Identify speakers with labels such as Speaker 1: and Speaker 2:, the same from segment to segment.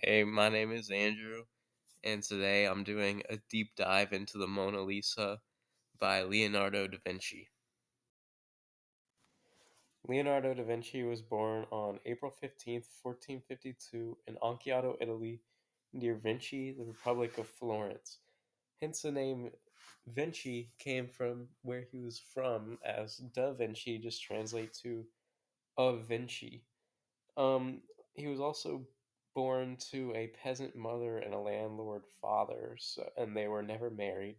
Speaker 1: Hey, my name is Andrew, and today I'm doing a deep dive into the Mona Lisa by Leonardo da Vinci. Leonardo da Vinci was born on April 15th, 1452, in Anchiato, Italy, near Vinci, the Republic of Florence. Hence, the name Vinci came from where he was from, as Da Vinci just translates to of Vinci. Um, he was also born to a peasant mother and a landlord father, and they were never married.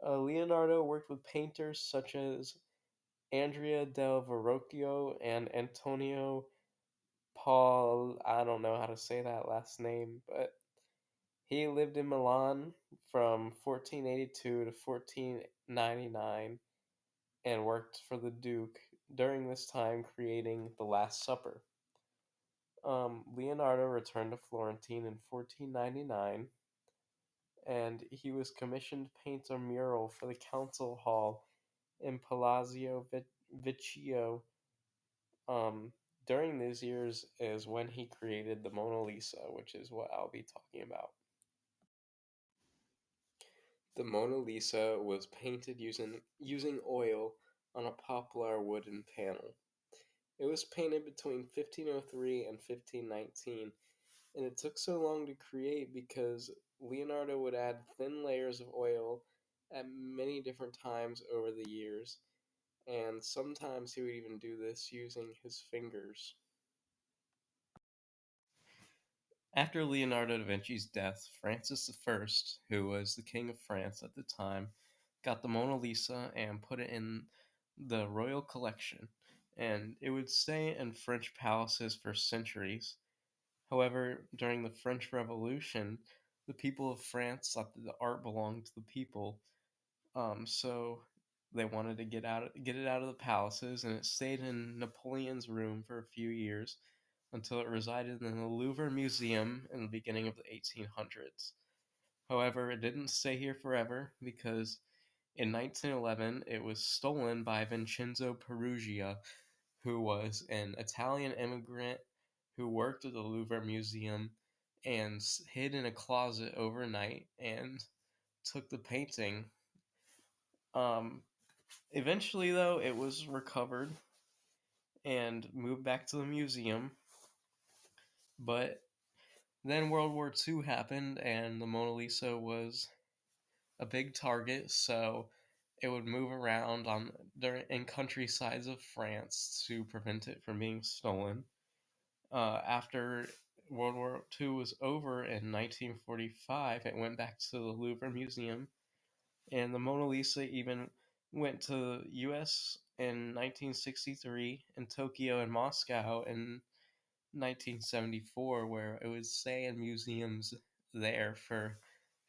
Speaker 1: Leonardo worked with painters such as Andrea del Verrocchio and Antonio Paul. I don't know how to say that last name, but he lived in Milan from 1482 to 1499 and worked for the Duke during this time creating The Last Supper. Leonardo returned to Florentine in 1499, and he was commissioned to paint a mural for the council hall in Palazzo Vecchio. Um, During these years is when he created the Mona Lisa, which is what I'll be talking about. The Mona Lisa was painted using oil on a poplar wooden panel. It was painted between 1503 and 1519, and it took so long to create because Leonardo would add thin layers of oil at many different times over the years, and sometimes he would even do this using his fingers. After Leonardo da Vinci's death, Francis I, who was the king of France at the time, got the Mona Lisa and put it in the royal collection, and it would stay in French palaces for centuries. However, during the French Revolution, the people of France thought that the art belonged to the people, so they wanted to get it out of the palaces, and it stayed in Napoleon's room for a few years until it resided in the Louvre Museum in the beginning of the 1800s. However, it didn't stay here forever because in 1911 it was stolen by Vincenzo Peruggia, who was an Italian immigrant who worked at the Louvre Museum and hid in a closet overnight and took the painting. Um, Eventually, though, it was recovered and moved back to the museum. But then World War II happened, and the Mona Lisa was a big target, so it would move around in countrysides of France to prevent it from being stolen. After World War II was over in 1945, it went back to the Louvre Museum, and the Mona Lisa even went to the US in 1963, and Tokyo and Moscow in 1974, where it would stay in museums there for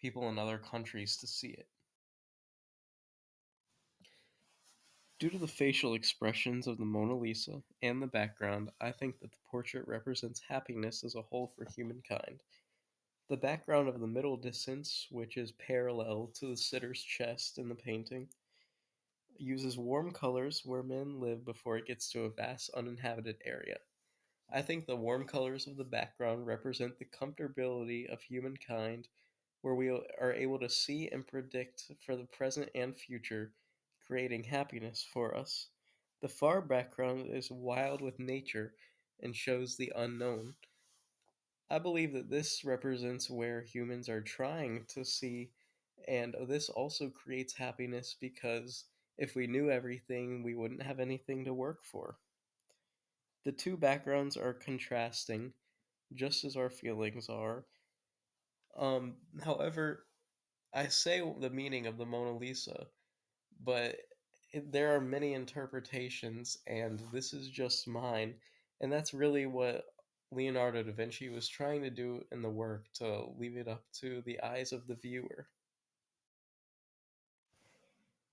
Speaker 1: people in other countries to see it. Due to the facial expressions of the Mona Lisa and the background, I think that the portrait represents happiness as a whole for humankind. The background of the middle distance, which is parallel to the sitter's chest in the painting, uses warm colors where men live before it gets to a vast uninhabited area. I think the warm colors of the background represent the comfortability of humankind, where we are able to see and predict for the present and future, creating happiness for us. The far background is wild with nature and shows the unknown. I believe that this represents where humans are trying to see, and this also creates happiness because if we knew everything, we wouldn't have anything to work for. The two backgrounds are contrasting, just as our feelings are. However, I say the meaning of the Mona Lisa, but there are many interpretations, and this is just mine, and that's really what Leonardo da Vinci was trying to do in the work to leave it up to the eyes of the viewer.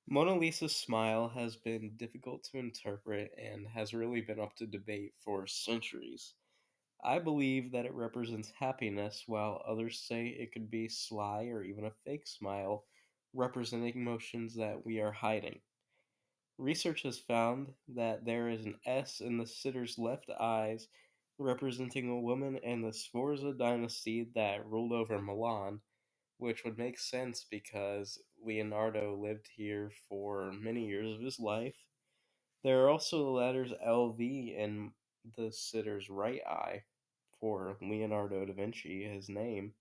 Speaker 1: Mona Lisa's smile has been difficult to interpret and has really been up to debate for centuries. I believe that it represents happiness, while others say it could be sly or even a fake smile, representing emotions that we are hiding. Research has found that there is an S in the sitter's left eyes representing a woman and the Sforza dynasty that ruled over Milan, which would make sense because Leonardo lived here for many years of his life. There are also the letters LV in the sitter's right eye for Leonardo da Vinci, his name.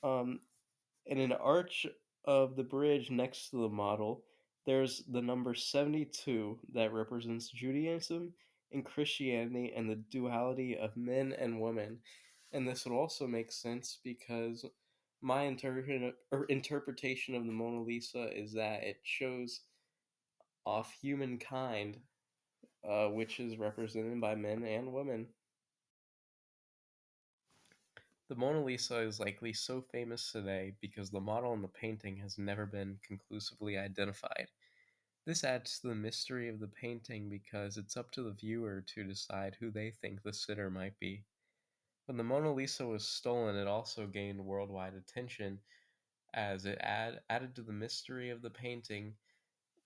Speaker 1: Um, in an arch of the bridge next to the model, there's the number 72 that represents Judaism and Christianity and the duality of men and women. And this would also make sense because my interpretation of the Mona Lisa is that it shows off humankind, which is represented by men and women. The Mona Lisa is likely so famous today because the model in the painting has never been conclusively identified. This adds to the mystery of the painting because it's up to the viewer to decide who they think the sitter might be. When the Mona Lisa was stolen, it also gained worldwide attention as it added to the mystery of the painting,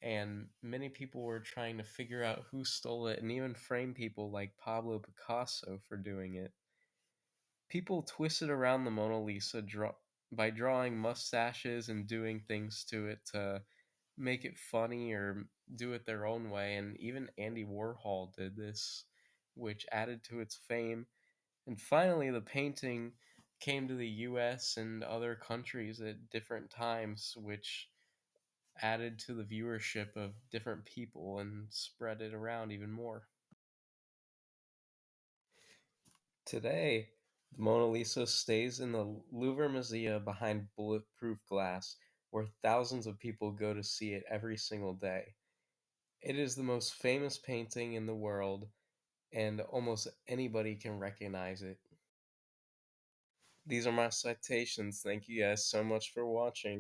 Speaker 1: and many people were trying to figure out who stole it and even frame people like Pablo Picasso for doing it. People twisted around the Mona Lisa by drawing mustaches and doing things to it to make it funny or do it their own way, and even Andy Warhol did this, which added to its fame. And finally, the painting came to the US and other countries at different times, which added to the viewership of different people and spread it around even more. Today, the Mona Lisa stays in the Louvre Museum behind bulletproof glass, where thousands of people go to see it every single day. It is the most famous painting in the world, and almost anybody can recognize it. These are my citations. Thank you guys so much for watching.